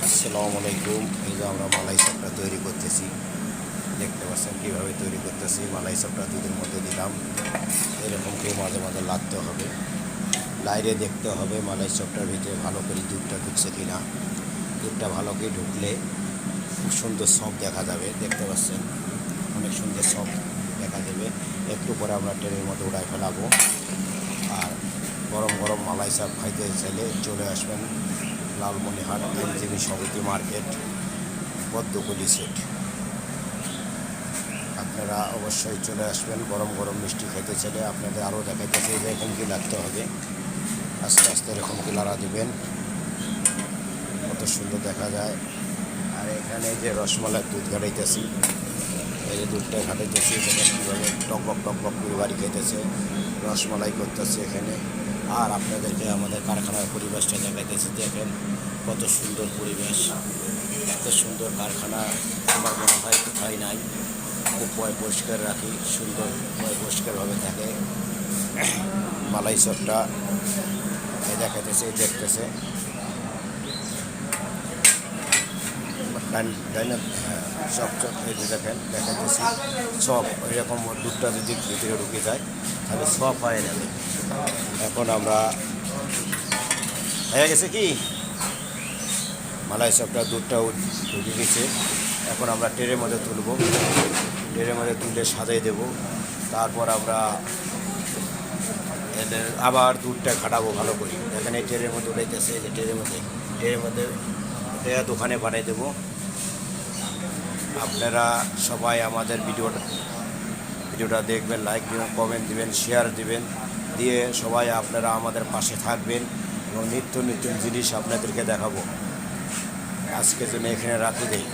আসসালামু আলাইকুম। এই যে আমরা মালাই চাপটা তৈরি করতেছি, দেখতে পাচ্ছেন কীভাবে তৈরি করতেছি। মালাই চাপটা দুধের মধ্যে দিলাম, এরকম কেউ মাঝে মাঝে লাগতে হবে, লাইরে দেখতে হবে মালাই চাপটার ভিতরে ভালো করে দুধটা ঢুকছে কিনা। দুধটা ভালো করে ঢুকলে খুব সুন্দর সফট দেখা যাবে, দেখতে পাচ্ছেন অনেক সুন্দর সফট দেখা যাবে। একটু পরে আমরা ট্রেনের মধ্যে উড়াই ফেলাবো। আর গরম গরম মালাই চাপ খাইতে চাইলে চলে আসবেন লালমনিরহাট আইনজীবী সমিতি মার্কেট, পদ্মকুলি সেট। আপনারা অবশ্যই চলে আসবেন। গরম গরম মিষ্টি খাইতে চাইলে আপনাদের আরও দেখাইতেছে যে এরকম কি লাগতে হবে, আস্তে আস্তে এরকম কি লাড়া দেবেন, কত সুন্দর দেখা যায়। আর এখানে যে রসমালাই দুধ ঘাটাইতেছি, এই যে দুধটা ঘাটাইতেছি, দেখেন কীভাবে টকবক টকবক করে বাড়ি খাইতেছে, রসমালাই করতেছে এখানে। আর আপনাদেরকে আমাদের কারখানার পরিবেশটা দেখাইতেছি, দেখেন কত সুন্দর পরিবেশ, এত সুন্দর কারখানা আমার মনে হয় কোথায় নাই। খুব পরিষ্কার রাখি, সুন্দর পরিষ্কারভাবে থাকে। মালাই চপটা দেখাইতেছে, দেখতেছে সব চপ এই যে দেখেন দেখাইতেছি সব এরকম। দুধটা যদি ভিতরে ঢুকে যায় তাহলে সব হয়ে যাবে। এখন আমরা হয়ে গেছে কি মালাই চপটা দুধটাও ঢুকে গেছে। এখন আমরা ট্রেনের মধ্যে তুলব, ট্রেনের মধ্যে তুলে সাজিয়ে দেব। তারপর আমরা এদের আবার দুধটা ঘাটাবো ভালো করে। এখানে ট্রেনের মধ্যে উঠাইতেছে, যে ট্রেনের মধ্যে দোকানে পাঠিয়ে দেবো। আপনারা সবাই আমাদের ভিডিওটা দেখবেন, লাইক দিবেন, কমেন্ট দিবেন, শেয়ার দিবেন, দিয়ে সবাই আপনারা আমাদের পাশে থাকবেন এবং নিত্য নতুন জিনিস আপনাদেরকে দেখাবো। আজকের জন্য এখানে রাখি দেই।